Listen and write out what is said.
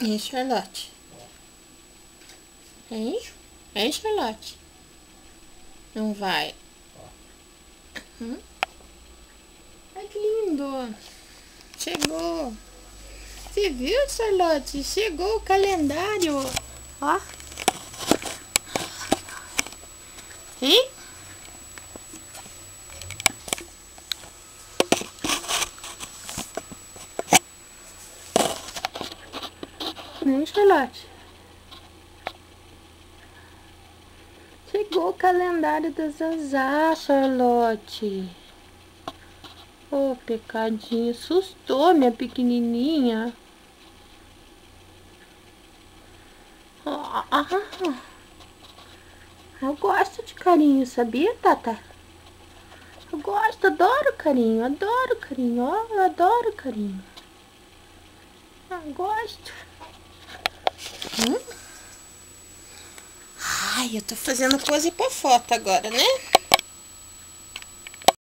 Hein, Charlotte? Hein? Hein, Charlotte? Não vai? Ai, que lindo! Chegou! Você viu, Charlotte? Chegou o calendário! Ó! Hein? Hein, Charlotte? Chegou o calendário da Zazá, Charlotte. Ô, pecadinho, assustou minha pequenininha. Eu gosto de carinho, sabia, Tata? Eu gosto, adoro carinho, ó, eu adoro carinho. Eu gosto. Ai, eu tô fazendo pose pra foto agora, né?